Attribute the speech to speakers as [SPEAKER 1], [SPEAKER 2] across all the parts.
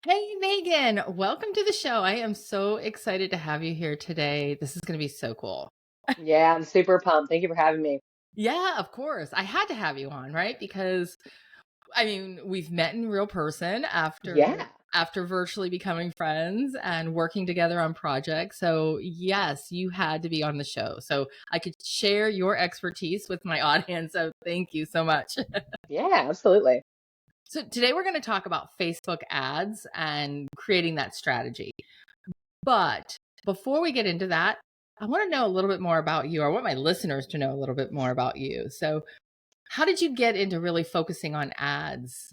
[SPEAKER 1] Hey, Megan, welcome to the show. I am so excited to have you here today. This is going to be so cool.
[SPEAKER 2] Yeah, I'm super pumped. Thank you for having me.
[SPEAKER 1] Yeah, of course. I had to have you on, right? Because we've met in real person after
[SPEAKER 2] Yeah.
[SPEAKER 1] virtually becoming friends and working together on projects. So, yes, you had to be on the show. So, I could share your expertise with my audience. So, thank you so much.
[SPEAKER 2] Yeah, absolutely.
[SPEAKER 1] So, today we're going to talk about Facebook ads and creating that strategy. But before we get into that, I want to know a little bit more about you. I want my listeners to know a little bit more about you. So, how did you get into really focusing on ads?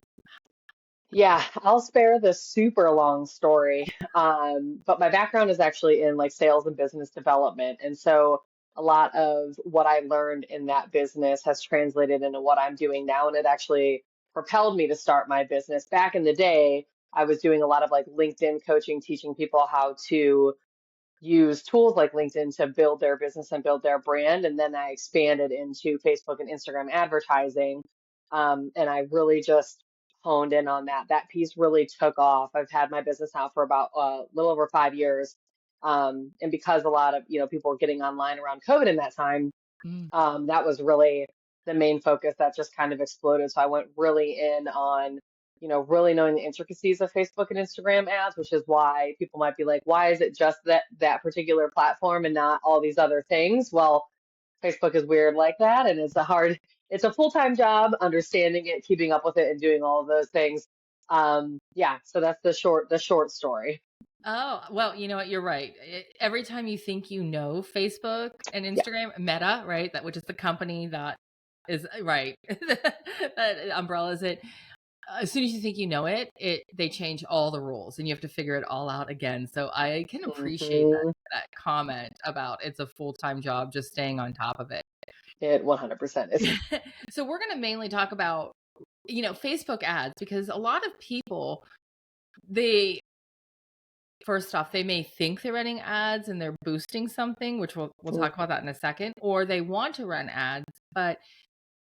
[SPEAKER 2] Yeah, I'll spare the super long story. But my background is actually in like sales and business development. And so a lot of what I learned in that business has translated into what I'm doing now. And it actually propelled me to start my business. Back in the day, I was doing a lot of like LinkedIn coaching, teaching people how to use tools like LinkedIn to build their business and build their brand. And then I expanded into Facebook and Instagram advertising. And I really just honed in on that. That piece really took off. I've had my business now for about a little over 5 years. And because a lot of, people were getting online around COVID in that time,
[SPEAKER 1] Mm.
[SPEAKER 2] that was really the main focus that just kind of exploded. So I went really in on, really knowing the intricacies of Facebook and Instagram ads, which is why people might be like, why is it just that particular platform and not all these other things? Well, Facebook is weird like that, and it's a full-time job understanding it, keeping up with it, and doing all of those things. Yeah, so that's the short story.
[SPEAKER 1] Oh, well, you know what? You're right. Every time you think you know Facebook and
[SPEAKER 2] Yeah.
[SPEAKER 1] Instagram, Meta, right? That which is the company that is right. That umbrellas it. As soon as you think you know it, they change all the rules and you have to figure it all out again. So I can appreciate
[SPEAKER 2] hmm
[SPEAKER 1] that comment about it's a full-time job just staying on top of it.
[SPEAKER 2] It 100% is.
[SPEAKER 1] So we're going to mainly talk about Facebook ads because a lot of people, they first off, they may think they're running ads and they're boosting something, which we'll talk about that in a second, or they want to run ads, but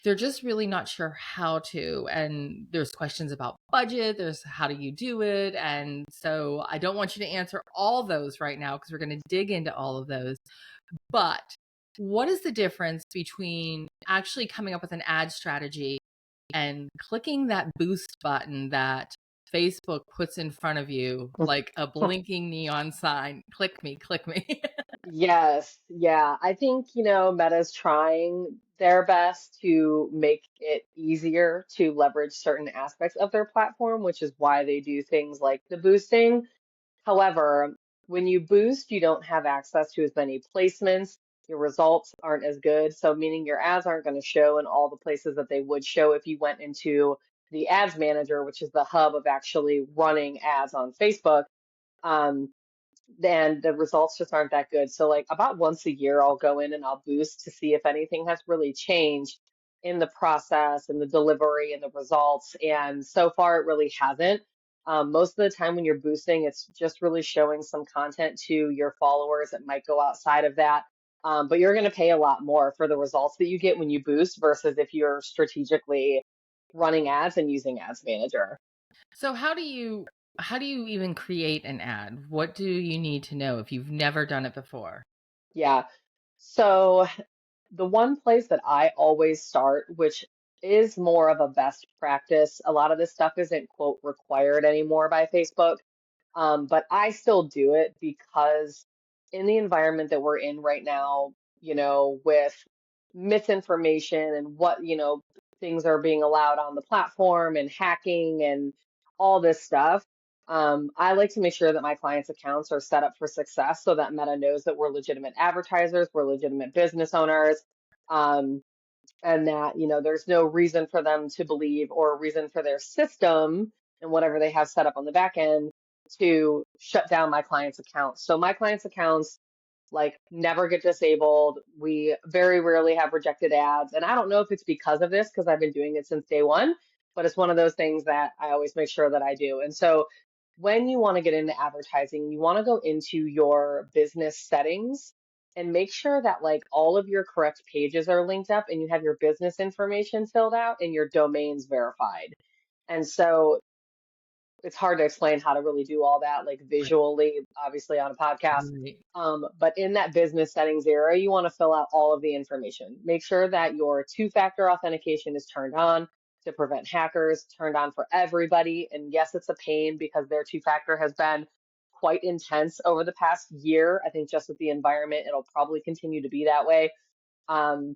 [SPEAKER 1] they're just really not sure how to. And there's questions about budget, there's how do you do it? And so I don't want you to answer all those right now because we're going to dig into all of those. But what is the difference between actually coming up with an ad strategy and clicking that boost button that Facebook puts in front of you like a blinking neon sign? Click me, click me.
[SPEAKER 2] Yes, yeah. I think, Meta's trying their best to make it easier to leverage certain aspects of their platform, which is why they do things like the boosting. However, when you boost, you don't have access to as many placements. Your results aren't as good. So, meaning your ads aren't going to show in all the places that they would show if you went into the ads manager, which is the hub of actually running ads on Facebook. Um, then the results just aren't that good. So like about once a year, I'll go in and I'll boost to see if anything has really changed in the process and the delivery and the results. And so far, it really hasn't. Most of the time when you're boosting, it's just really showing some content to your followers that might go outside of that. But you're going to pay a lot more for the results that you get when you boost versus if you're strategically running ads and using Ads Manager.
[SPEAKER 1] So how do you even create an ad? What do you need to know if you've never done it before?
[SPEAKER 2] Yeah. So the one place that I always start, which is more of a best practice, a lot of this stuff isn't quote required anymore by Facebook, but I still do it because in the environment that we're in right now, with misinformation and what, things are being allowed on the platform and hacking and all this stuff. I like to make sure that my clients' accounts are set up for success so that Meta knows that we're legitimate advertisers, we're legitimate business owners, um, and that, there's no reason for them to believe or a reason for their system and whatever they have set up on the back end to shut down my clients' accounts. So my clients' accounts like never get disabled. We very rarely have rejected ads. And I don't know if it's because of this, because I've been doing it since day one, but it's one of those things that I always make sure that I do. And so when you want to get into advertising, you want to go into your business settings and make sure that like all of your correct pages are linked up and you have your business information filled out and your domains verified. And so it's hard to explain how to really do all that like
[SPEAKER 1] Right.
[SPEAKER 2] visually, obviously on a podcast.
[SPEAKER 1] Right.
[SPEAKER 2] But in that business settings area, you want to fill out all of the information. Make sure that your two-factor authentication is turned on to prevent hackers, turned on for everybody. And yes, it's a pain because their two-factor has been quite intense over the past year. I think just with the environment, it'll probably continue to be that way. Um,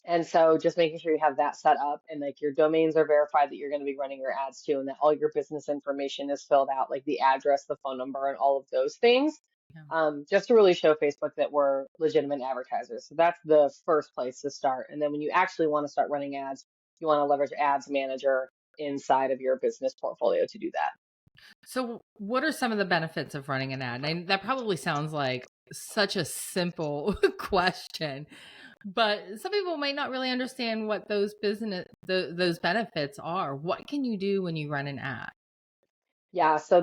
[SPEAKER 2] and so just making sure you have that set up and like your domains are verified that you're going to be running your ads to and that all your business information is filled out, like the address, the phone number, and all of those things,
[SPEAKER 1] Yeah.
[SPEAKER 2] just to really show Facebook that we're legitimate advertisers. So that's the first place to start. And then when you actually want to start running ads, you want to leverage Ads Manager inside of your business portfolio to do that.
[SPEAKER 1] So, what are some of the benefits of running an ad? And that probably sounds like such a simple question, but some people might not really understand what those benefits are. What can you do when you run an ad?
[SPEAKER 2] Yeah, so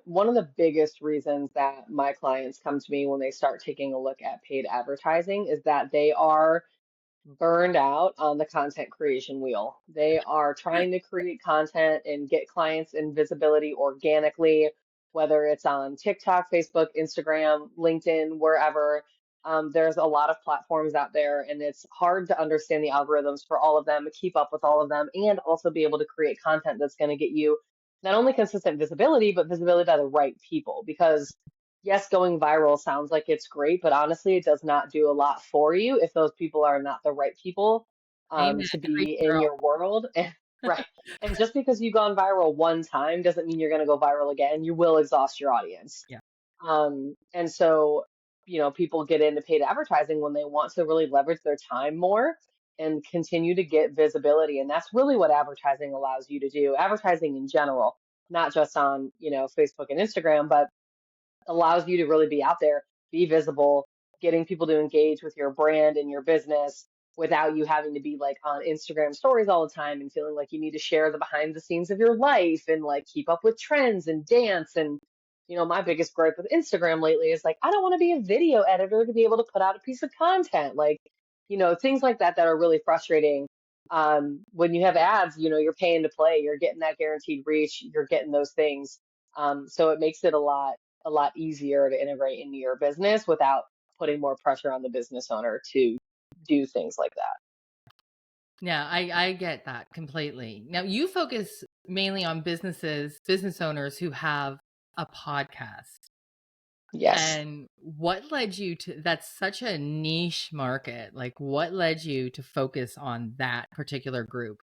[SPEAKER 2] one of the biggest reasons that my clients come to me when they start taking a look at paid advertising is that they are burned out on the content creation wheel. They are trying to create content and get clients in visibility organically, whether it's on TikTok, Facebook, Instagram, LinkedIn, wherever. There's a lot of platforms out there, and it's hard to understand the algorithms for all of them, keep up with all of them, and also be able to create content that's going to get you not only consistent visibility, but visibility to the right people. Because yes, going viral sounds like it's great, but honestly, it does not do a lot for you if those people are not the right people
[SPEAKER 1] Amen.
[SPEAKER 2] to
[SPEAKER 1] Preach,
[SPEAKER 2] be in
[SPEAKER 1] girl.
[SPEAKER 2] your world. And, right. And just because you've gone viral one time doesn't mean you're going to go viral again. You will exhaust your audience.
[SPEAKER 1] Yeah.
[SPEAKER 2] And so, people get into paid advertising when they want to really leverage their time more and continue to get visibility. And that's really what advertising allows you to do. Advertising in general, not just on, Facebook and Instagram, but allows you to really be out there, be visible, getting people to engage with your brand and your business without you having to be like on Instagram stories all the time and feeling like you need to share the behind the scenes of your life and like keep up with trends and dance. And, my biggest gripe with Instagram lately is like, I don't want to be a video editor to be able to put out a piece of content. Like, things like that that are really frustrating. When you have ads, you're paying to play, you're getting that guaranteed reach, you're getting those things. So it makes it a lot easier to integrate into your business without putting more pressure on the business owner to do things like that.
[SPEAKER 1] Yeah, I get that completely. Now, you focus mainly on business owners who have a podcast.
[SPEAKER 2] Yes.
[SPEAKER 1] And what led you to that's such a niche market. Like, what led you to focus on that particular group?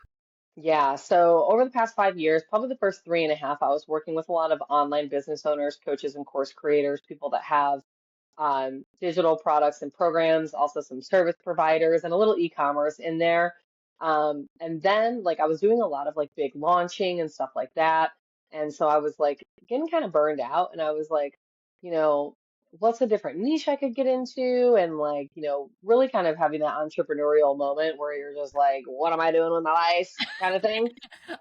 [SPEAKER 2] Yeah. So over the past 5 years, probably the first three and a half, I was working with a lot of online business owners, coaches, and course creators, people that have digital products and programs, also some service providers and a little e-commerce in there. And then like I was doing a lot of like big launching and stuff like that. And so I was like getting kind of burned out and I was like, you know, what's a different niche I could get into? And like, really kind of having that entrepreneurial moment where you're just like, what am I doing with my life kind of thing.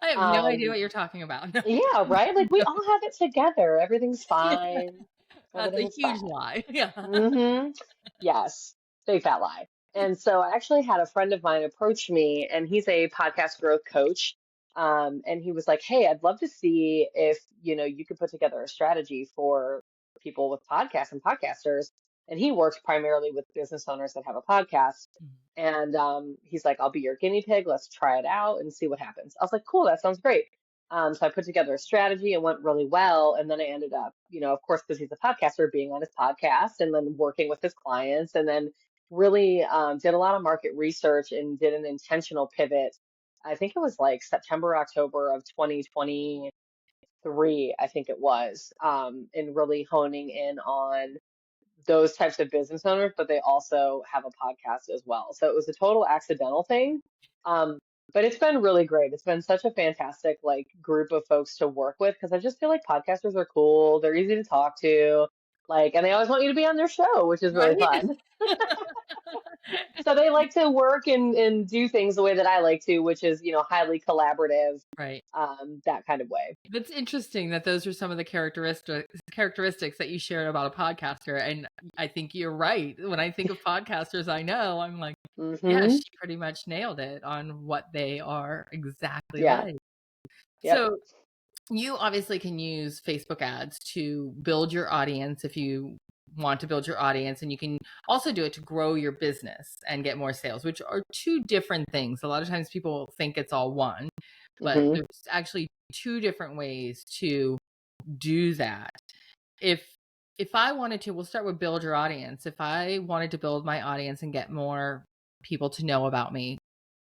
[SPEAKER 1] I have no idea
[SPEAKER 2] Um,
[SPEAKER 1] what you're talking about.
[SPEAKER 2] yeah, right. Like we
[SPEAKER 1] No.
[SPEAKER 2] all have it together. Everything's
[SPEAKER 1] Yeah,
[SPEAKER 2] fine.
[SPEAKER 1] that's a
[SPEAKER 2] Everything's fine.
[SPEAKER 1] huge lie. Yeah.
[SPEAKER 2] Mm-hmm. Yes, big fat lie. And so I actually had a friend of mine approach me, and he's a podcast growth coach. And he was like, "Hey, I'd love to see if you could put together a strategy for people with podcasts and podcasters." And he works primarily with business owners that have a podcast.
[SPEAKER 1] Mhm.
[SPEAKER 2] And he's like, "I'll be your guinea pig. Let's try it out and see what happens." I was like, "Cool, that sounds great." So I put together a strategy. It went really well. And then I ended up, of course, because he's a podcaster, being on his podcast and then working with his clients and then really did a lot of market research and did an intentional pivot. I think it was like September, October of 2023, I think it was, and really honing in on those types of business owners, but they also have a podcast as well. So it was a total accidental thing. Um, but it's been really great. It's been such a fantastic like group of folks to work with because I just feel like podcasters are cool. They're easy to talk to. Like, and they always want you to be on their show, which is really
[SPEAKER 1] Right?
[SPEAKER 2] fun. So they like to work and do things the way that I like to, which is, highly collaborative,
[SPEAKER 1] Right.
[SPEAKER 2] that kind of way.
[SPEAKER 1] That's interesting that those are some of the characteristics that you shared about a podcaster. And I think you're right. When I think of podcasters I know, I'm like, yeah,
[SPEAKER 2] Hmm.
[SPEAKER 1] she pretty much nailed it on what they are exactly
[SPEAKER 2] Yeah.
[SPEAKER 1] like.
[SPEAKER 2] Yep.
[SPEAKER 1] So you obviously can use Facebook ads to build your audience if you want to build your audience, and you can also do it to grow your business and get more sales, which are two different things. A lot of times people think it's all one, but
[SPEAKER 2] Hmm.
[SPEAKER 1] there's actually two different ways to do that. If I wanted to, we'll start with build your audience. If I wanted to build my audience and get more people to know about me,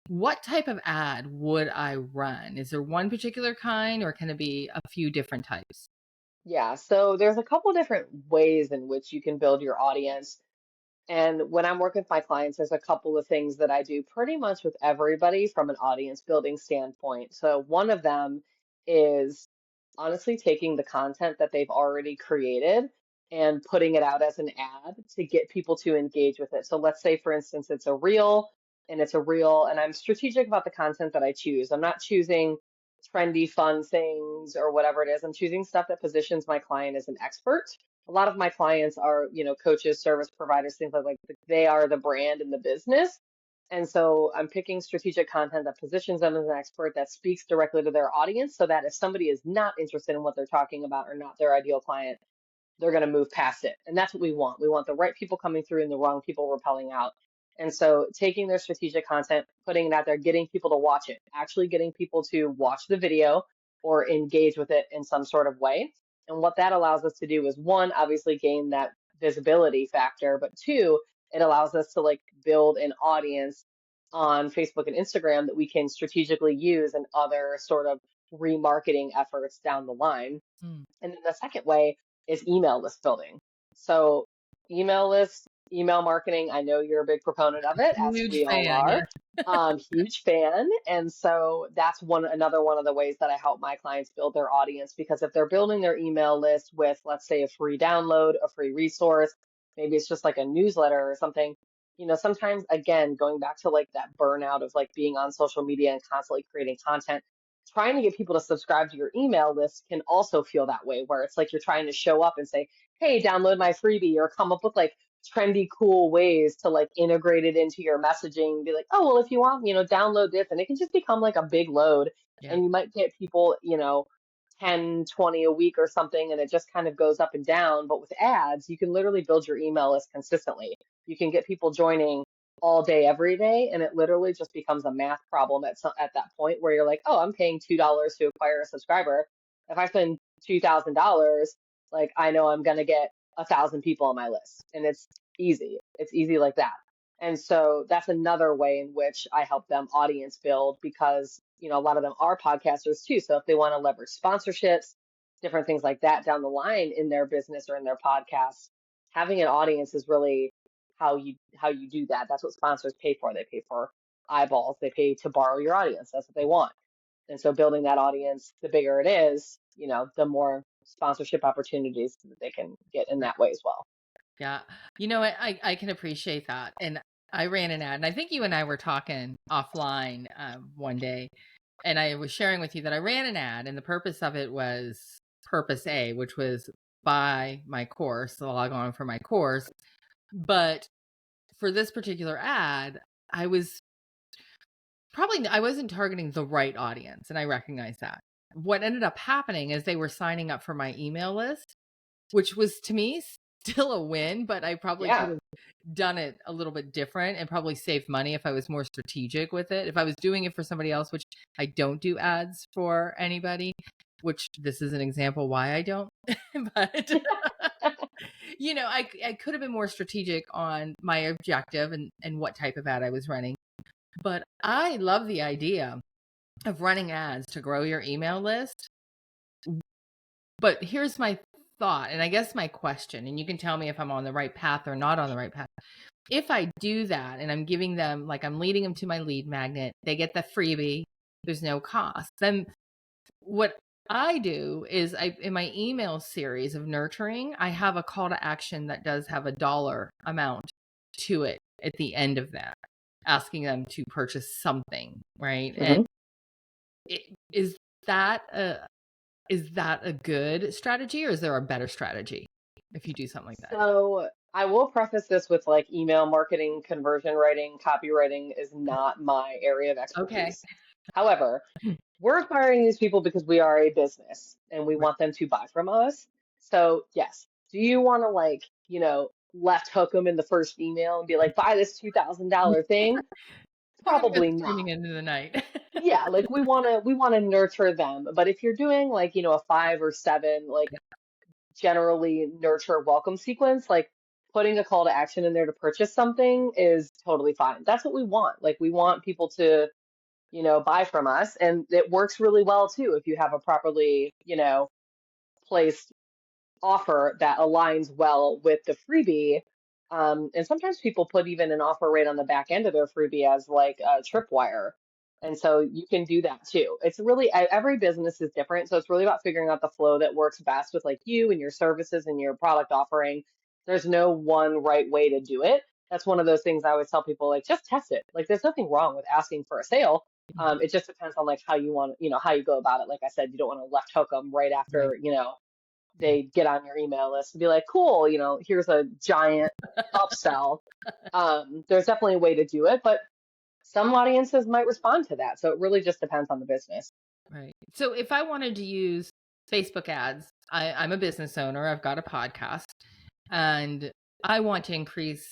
[SPEAKER 1] what type of ad would I run? Is there one particular kind, or can it be a few different types?
[SPEAKER 2] Yeah, so there's a couple different ways in which you can build your audience. And when I'm working with my clients, there's a couple of things that I do pretty much with everybody from an audience building standpoint. So one of them is honestly taking the content that they've already created and putting it out as an ad to get people to engage with it. So let's say, for instance, it's a reel, and I'm strategic about the content that I choose. I'm not choosing trendy, fun things or whatever it is. I'm choosing stuff that positions my client as an expert. A lot of my clients are, coaches, service providers, things like they are the brand in the business. And so I'm picking strategic content that positions them as an expert that speaks directly to their audience so that if somebody is not interested in what they're talking about or not their ideal client, they're going to move past it. And that's what we want. We want the right people coming through and the wrong people repelling out. And so taking their strategic content, putting it out there, getting people to watch it, actually getting people to watch the video or engage with it in some sort of way. And what that allows us to do is one, obviously gain that visibility factor, but two, it allows us to like build an audience on Facebook and Instagram that we can strategically use in other sort of remarketing efforts down the line.
[SPEAKER 1] Mm.
[SPEAKER 2] And then the second way is email list building. So email lists, email marketing, I know you're a big proponent of it, as
[SPEAKER 1] Huge
[SPEAKER 2] we all
[SPEAKER 1] fan,
[SPEAKER 2] are.
[SPEAKER 1] yeah.
[SPEAKER 2] Huge fan. And so that's another one of the ways that I help my clients build their audience, because if they're building their email list with, let's say, a free download, a free resource, maybe it's just like a newsletter or something, sometimes again, going back to like that burnout of like being on social media and constantly creating content, trying to get people to subscribe to your email list can also feel that way, where it's like you're trying to show up and say, hey, download my freebie, or come up with like trendy, cool ways to like integrate it into your messaging. Be like, oh, well, if you want, download this. And it can just become like a big load.
[SPEAKER 1] Yeah.
[SPEAKER 2] And you might get people, 10, 20 a week or something, and it just kind of goes up and down. But with ads, you can literally build your email list consistently. You can get people joining all day, every day, and it literally just becomes a math problem at that point where you're like, oh, I'm paying $2 to acquire a subscriber. If I spend $2,000, like I know I'm gonna get 1,000 people on my list, and it's easy. It's easy like that. And so that's another way in which I help them audience build, because a lot of them are podcasters too. So if they want to leverage sponsorships, different things like that down the line in their business or in their podcast, having an audience is really how you do that. That's what sponsors pay for. They pay for eyeballs. They pay to borrow your audience. That's what they want. And so building that audience, the bigger it is, the more sponsorship opportunities that they can get in that way as well.
[SPEAKER 1] Yeah. You know what? I can appreciate that. And I ran an ad, and I think you and I were talking offline one day, and I was sharing with you that I ran an ad, and the purpose of it was purpose A, which was buy my course, log on for my course. But for this particular ad, I wasn't targeting the right audience, and I recognize that. What ended up happening is they were signing up for my email list, which was to me still a win, but I probably could
[SPEAKER 2] Yeah.
[SPEAKER 1] have done it a little bit different and probably saved money if I was more strategic with it. If I was doing it for somebody else, which I don't do ads for anybody, which this is an example why I don't. But I could have been more strategic on my objective and what type of ad I was running. But I love the idea of running ads to grow your email list. But here's my thought, and I guess my question, and you can tell me if I'm on the right path or not on the right path. If I do that and I'm giving them, like I'm leading them to my lead magnet, they get the freebie, there's no cost. Then what I do is in my email series of nurturing, I have a call to action that does have a dollar amount to it at the end of that, asking them to purchase something, right? And
[SPEAKER 2] Hmm.
[SPEAKER 1] is that a good strategy, or is there a better strategy if you do something like that?
[SPEAKER 2] So I will preface this with like email marketing, conversion writing, copywriting is not my area of
[SPEAKER 1] Okay.
[SPEAKER 2] expertise. However, we're acquiring these people because we are a business and we
[SPEAKER 1] Right.
[SPEAKER 2] want them to buy from us. So, yes. Do you want to like, left hook them in the first email and be like, buy this $2,000 thing?
[SPEAKER 1] We're gonna go
[SPEAKER 2] Probably
[SPEAKER 1] screaming
[SPEAKER 2] not.
[SPEAKER 1] into the night.
[SPEAKER 2] Yeah, like we want to nurture them. But if you're doing like, a 5 or 7 like generally nurture welcome sequence, like putting a call to action in there to purchase something is totally fine. That's what we want. Like we want people to, buy from us, and it works really well too if you have a properly, placed offer that aligns well with the freebie. And sometimes people put even an offer rate on the back end of their freebie as like a tripwire. And so you can do that too. It's really, every business is different. So it's really about figuring out the flow that works best with like you and your services and your product offering. There's no one right way to do it. That's one of those things I always tell people, like, just test it. Like, there's nothing wrong with asking for a sale. It just depends on like how you want, how you go about it. Like I said, you don't want to left hook them right
[SPEAKER 1] Right.
[SPEAKER 2] after, they get on your email list and be like, cool, here's a giant upsell. There's definitely a way to do it, but some audiences might respond to that. So it really just depends on the business.
[SPEAKER 1] Right. So if I wanted to use Facebook ads, I'm a business owner, I've got a podcast, and I want to increase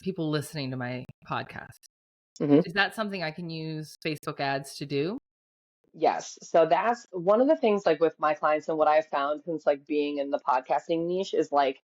[SPEAKER 1] people listening to my podcast.
[SPEAKER 2] Mhm.
[SPEAKER 1] Is that something I can use Facebook ads to do?
[SPEAKER 2] Yes. So that's one of the things like with my clients and what I've found since like being in the podcasting niche is like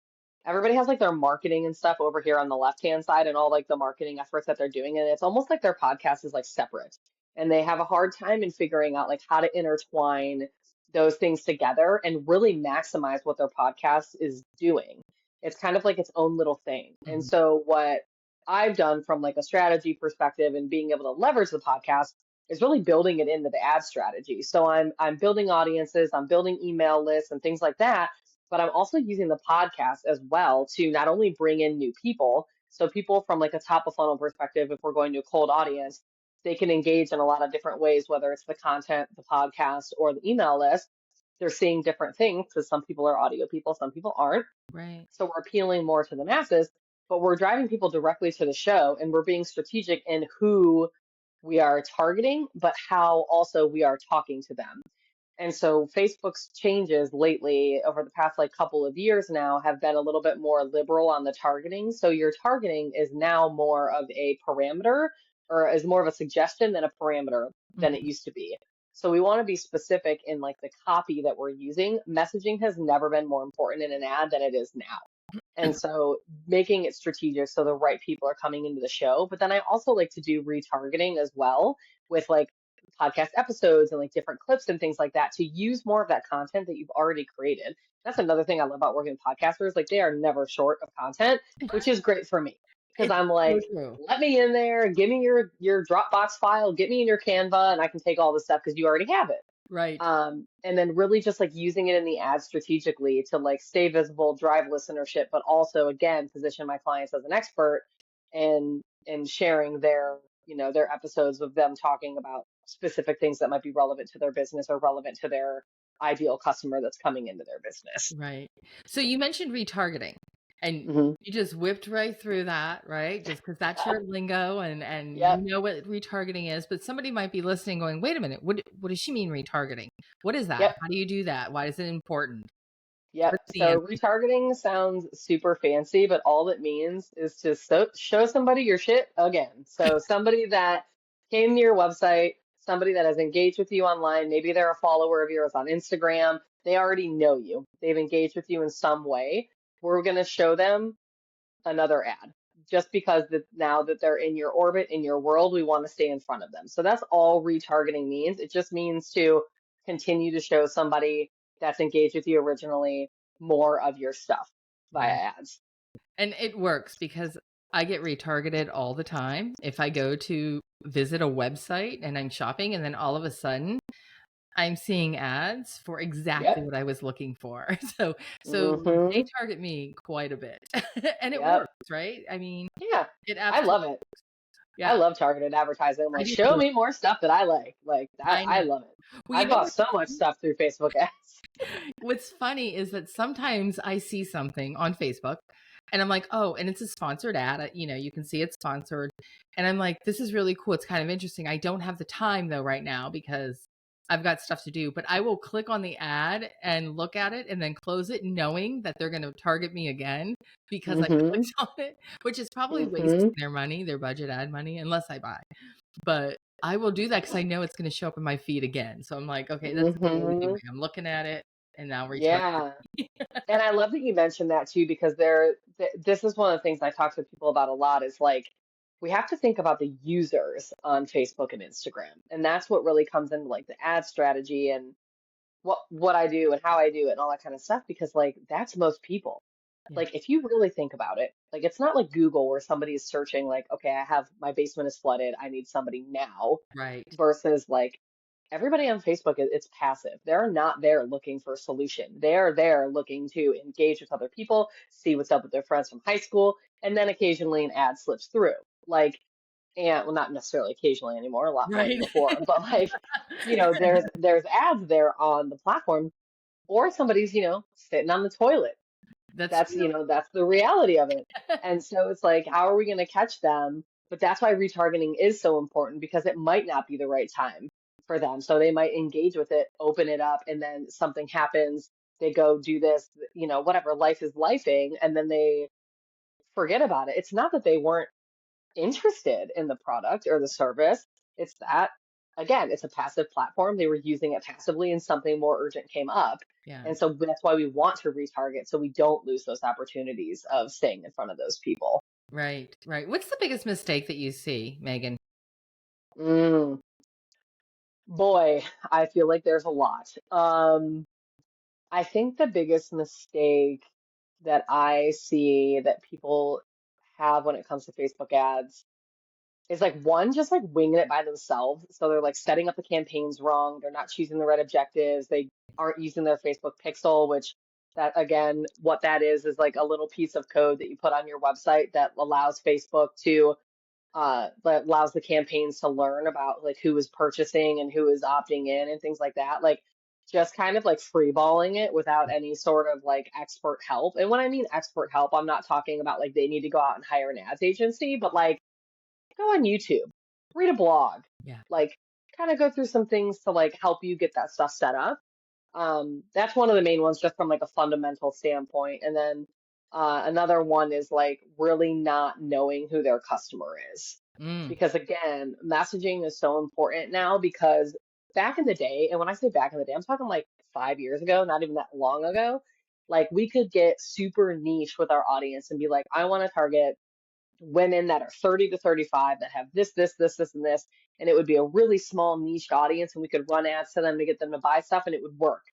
[SPEAKER 2] everybody has like their marketing and stuff over here on the left hand side and all like the marketing efforts that they're doing. And it's almost like their podcast is like separate. And they have a hard time in figuring out like how to intertwine those things together and really maximize what their podcast is doing. It's kind of like its own little thing. And
[SPEAKER 1] Mhm.
[SPEAKER 2] so what I've done from like a strategy perspective and being able to leverage the podcast is really building it into the ad strategy. So I'm building audiences, I'm building email lists and things like that, but I'm also using the podcast as well to not only bring in new people, so people from like a top of funnel perspective, if we're going to a cold audience, they can engage in a lot of different ways, whether it's the content, the podcast, or the email list. They're seeing different things because some people are audio people, some people aren't.
[SPEAKER 1] Right.
[SPEAKER 2] So we're appealing more to the masses, but we're driving people directly to the show and we're being strategic in who we are targeting, but how also we are talking to them. And so Facebook's changes lately over the past like couple of years now have been a little bit more liberal on the targeting. So your targeting is now more of a parameter or is more of a suggestion than a parameter than it
[SPEAKER 1] Mhm.
[SPEAKER 2] used to be. So we want to be specific in like the copy that we're using. Messaging has never been more important in an ad than it is now. And so making it strategic so the right people are coming into the show. But then I also like to do retargeting as well with like podcast episodes and like different clips and things like that to use more of that content that you've already created. That's another thing I love about working with podcasters. Like they are never short of content, which is great for me because
[SPEAKER 1] It's
[SPEAKER 2] I'm
[SPEAKER 1] so
[SPEAKER 2] like,
[SPEAKER 1] true.
[SPEAKER 2] let me in there, give me your Dropbox file, get me in your Canva, and I can take all the stuff because you already have it.
[SPEAKER 1] Right.
[SPEAKER 2] And then really just like using it in the ad strategically to like stay visible, drive listenership, but also again position my clients as an expert and sharing their episodes of them talking about specific things that might be relevant to their business or relevant to their ideal customer that's coming into their business.
[SPEAKER 1] Right. So you mentioned retargeting, and
[SPEAKER 2] Hmm.
[SPEAKER 1] you just whipped right through that, right? Just because that's your lingo and you
[SPEAKER 2] Yep,
[SPEAKER 1] know what retargeting is, but somebody might be listening going, "Wait a minute, what does she mean retargeting? What is that?
[SPEAKER 2] yep.
[SPEAKER 1] How do you do that? Why is it important?"
[SPEAKER 2] Yep.
[SPEAKER 1] What's the
[SPEAKER 2] So
[SPEAKER 1] answer?
[SPEAKER 2] retargeting sounds super fancy, but all it means is to show somebody your shit again. So somebody that came to your website, somebody that has engaged with you online, maybe they're a follower of yours on Instagram, they already know you. They've engaged with you in some way. We're going to show them another ad. Just because now that they're in your orbit, in your world, we want to stay in front of them. So that's all retargeting means. It just means to continue to show somebody that's engaged with you originally more of your stuff via
[SPEAKER 1] Right.
[SPEAKER 2] ads.
[SPEAKER 1] And it works because I get retargeted all the time. If I go to visit a website and I'm shopping, and then all of a sudden I'm seeing ads for exactly
[SPEAKER 2] Yep.
[SPEAKER 1] what I was looking for. So they
[SPEAKER 2] Hmm.
[SPEAKER 1] target me quite a bit. And it
[SPEAKER 2] Yep.
[SPEAKER 1] works, right? I mean,
[SPEAKER 2] Yeah.
[SPEAKER 1] it
[SPEAKER 2] I
[SPEAKER 1] absolutely
[SPEAKER 2] love it. I
[SPEAKER 1] yeah,
[SPEAKER 2] love targeted advertising. I'm
[SPEAKER 1] I
[SPEAKER 2] like,
[SPEAKER 1] do
[SPEAKER 2] show
[SPEAKER 1] too.
[SPEAKER 2] me more stuff that I like. Like that,
[SPEAKER 1] I
[SPEAKER 2] I
[SPEAKER 1] know.
[SPEAKER 2] love it.
[SPEAKER 1] Well,
[SPEAKER 2] I
[SPEAKER 1] you know
[SPEAKER 2] bought so much stuff through Facebook ads.
[SPEAKER 1] what's funny is that sometimes I see something on Facebook and I'm like, "Oh, and it's a sponsored ad." You can see it's sponsored. And I'm like, "This is really cool. It's kind of interesting. I don't have the time though right now because I've got stuff to do, but I will click on the ad and look at it and then close it knowing that they're going to target me again because I
[SPEAKER 2] Mm-hmm.
[SPEAKER 1] clicked on it, which is probably
[SPEAKER 2] Mm-hmm.
[SPEAKER 1] wasting their money, their budget ad money, unless I buy. But I will do that because I know it's going to show up in my feed again. So I'm like, okay, that's the daily
[SPEAKER 2] Mm-hmm.
[SPEAKER 1] way. I'm looking at it and now retarget.
[SPEAKER 2] Yeah. And I love that you mentioned that too, because this is one of the things I talk to people about a lot is like, we have to think about the users on Facebook and Instagram. And that's what really comes into like the ad strategy and what I do and how I do it and all that kind of stuff, because like that's most people.
[SPEAKER 1] Yeah.
[SPEAKER 2] Like if you really think about it, like it's not like Google where somebody is searching like, okay, I have my basement is flooded, I need somebody now,
[SPEAKER 1] Right.
[SPEAKER 2] versus like everybody on Facebook, it's passive. They're not there looking for a solution. They're there looking to engage with other people, see what's up with their friends from high school, and then occasionally an ad slips through. Like, and well, not necessarily occasionally anymore, a lot more than
[SPEAKER 1] Right.
[SPEAKER 2] before, but like, there's ads there on the platform, or somebody's, sitting on the toilet.
[SPEAKER 1] That's
[SPEAKER 2] That's,
[SPEAKER 1] true.
[SPEAKER 2] that's the reality of it. And so it's like, how are we going to catch them? But that's why retargeting is so important, because it might not be the right time for them. So they might engage with it, open it up, and then something happens. They go do this, whatever, life is lifing, and then they forget about it. It's not that they weren't interested in the product or the service. It's that, again, it's a passive platform. They were using it passively and something more urgent came up.
[SPEAKER 1] Yeah.
[SPEAKER 2] And so that's why we want to retarget so we don't lose those opportunities of staying in front of those people.
[SPEAKER 1] Right. Right. What's the biggest mistake that you see, Megan?
[SPEAKER 2] Mm, boy, I feel like there's a lot. I think the biggest mistake that I see that people have when it comes to Facebook ads is like one, just like winging it by themselves. So they're like setting up the campaigns wrong. They're not choosing the right objectives. They aren't using their Facebook pixel, which that again, what that is like a little piece of code that you put on your website that allows Facebook to that allows the campaigns to learn about like who is purchasing and who is opting in and things like that. Like just kind of like freeballing it without any sort of like expert help. And when I mean expert help, I'm not talking about like they need to go out and hire an ads agency, but like go on YouTube, read a blog,
[SPEAKER 1] Yeah.
[SPEAKER 2] like kind of go through some things to like help you get that stuff set up. That's one of the main ones just from like a fundamental standpoint. And then another one is like really not knowing who their customer is.
[SPEAKER 1] Mm.
[SPEAKER 2] Because again, messaging is so important now because back in the day, and when I say back in the day, I'm talking like 5 years ago, not even that long ago, like we could get super niche with our audience and be like, I want to target women that are 30 to 35 that have this, and this. And it would be a really small niche audience, and we could run ads to them to get them to buy stuff, and it would work.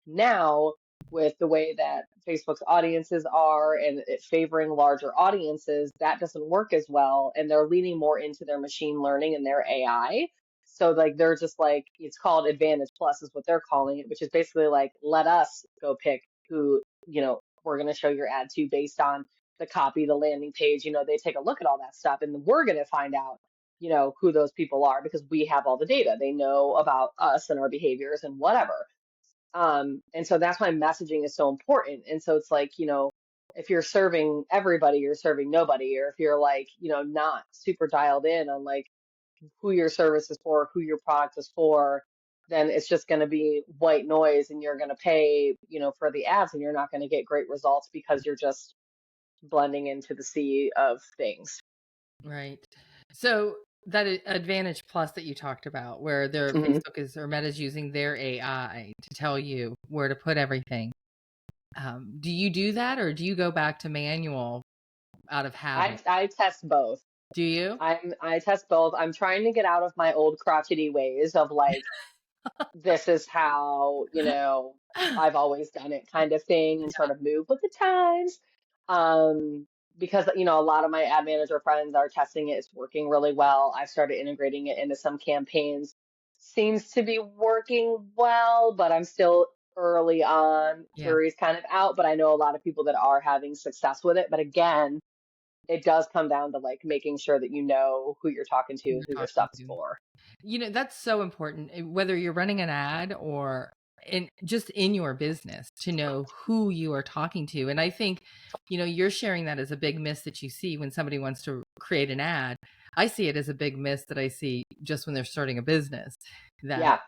[SPEAKER 2] Now, with the way that Facebook's audiences are and it favoring larger audiences, that doesn't work as well. And they're leaning more into their machine learning and their AI. So, like, they're just like, it's called Advantage Plus, is what they're calling it, which is basically like, let us go pick who, we're going to show your ad to based on the copy, the landing page, they take a look at all that stuff and then we're going to find out, who those people are because we have all the data. They know about us and our behaviors and whatever. And so that's why messaging is so important. And so it's like, if you're serving everybody, you're serving nobody. Or if you're like, not super dialed in on like who your service is for, who your product is for, then it's just going to be white noise and you're going to pay, for the ads and you're not going to get great results because you're just blending into the sea of things.
[SPEAKER 1] Right. So that Advantage Plus that you talked about, where their
[SPEAKER 2] Hmm.
[SPEAKER 1] Facebook is or Meta's using their AI to tell you where to put everything. Do you do that, or do you go back to manual out of
[SPEAKER 2] I
[SPEAKER 1] habit?
[SPEAKER 2] I test both.
[SPEAKER 1] Do you?
[SPEAKER 2] I test both. I'm trying to get out of my old crotchety ways of like this is how, I've always done it kind of thing and sort of move with the times. Because, a lot of my ad manager friends are testing it. It's working really well. I've started integrating it into some campaigns. Seems to be working well, but I'm still early on.
[SPEAKER 1] Yeah.
[SPEAKER 2] Jury's kind of out, but I know a lot of people that are having success with it. But again, it does come down to like making sure that you know who you're talking to,
[SPEAKER 1] You're
[SPEAKER 2] who your
[SPEAKER 1] talking
[SPEAKER 2] stuff is
[SPEAKER 1] to.
[SPEAKER 2] for.
[SPEAKER 1] That's so important, whether you're running an ad or just in your business, to know who you are talking to. And I think, you're sharing that as a big miss that you see when somebody wants to create an ad. I see it as a big miss that I see just when they're starting a business, that
[SPEAKER 2] Yeah.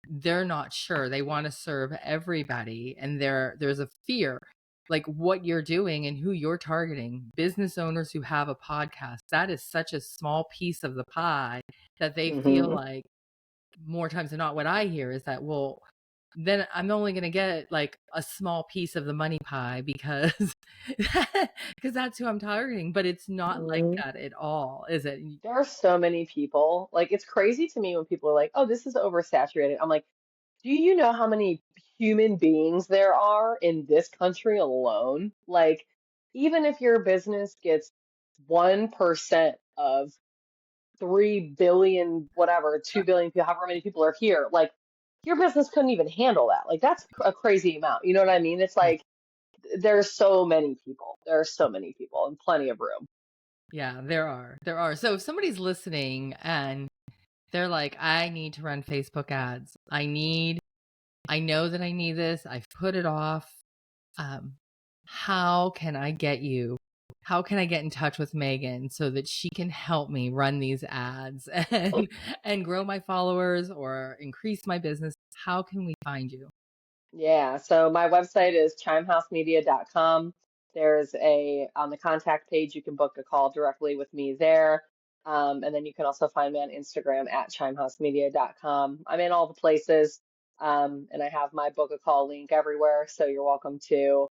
[SPEAKER 1] they're not sure. They want to serve everybody, and there's a fear, like what you're doing and who you're targeting. Business owners who have a podcast, that is such a small piece of the pie that they feel
[SPEAKER 2] Hmm.
[SPEAKER 1] like, more times than not, what I hear is that, well, then I'm only going to get like a small piece of the money pie because because that's who I'm targeting. But it's not like
[SPEAKER 2] Hmm.
[SPEAKER 1] that at all, is it?
[SPEAKER 2] There are so many people. Like, it's crazy to me when people are like, oh, this is oversaturated. I'm like, do you know how many human beings there are in this country alone? Like, even if your business gets 1% of 3 billion, whatever, 2 billion people, however many people are here, like, your business couldn't even handle that. Like, that's a crazy amount. You know what I mean? It's like, there's so many people. There are so many people and plenty of room.
[SPEAKER 1] Yeah, there are. There are. So if somebody's listening and they're like, I need to run Facebook ads. I know that I need this. I've put it off. Um, how can I get you? How can I get in touch with Megan so that she can help me run these ads and grow my followers or increase my business? How can we find you?
[SPEAKER 2] Yeah, so my website is chimehousemedia.com. There's on the contact page, you can book a call directly with me there. And then you can also find me on Instagram at chimehousemedia.com. I'm in all the places, and I have my book a call link everywhere. So you're welcome to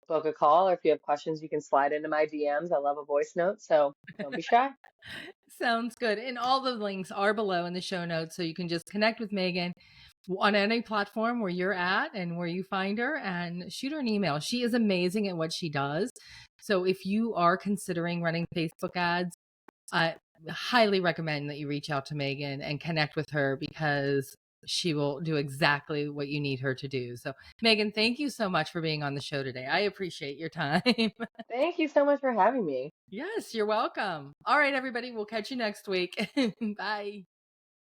[SPEAKER 2] book a call, or if you have questions, you can slide into my DMs. I love a voice note, so don't be shy.
[SPEAKER 1] Sounds good. And all the links are below in the show notes. So you can just connect with Megan on any platform where you're at and where you find her, and shoot her an email. She is amazing at what she does. So if you are considering running Facebook ads, I highly recommend that you reach out to Megan and connect with her, because she will do exactly what you need her to do. So, Megan, thank you so much for being on the show today. I appreciate your time.
[SPEAKER 2] Thank you so much for having me.
[SPEAKER 1] Yes, you're welcome. All right, everybody. We'll catch you next week. Bye.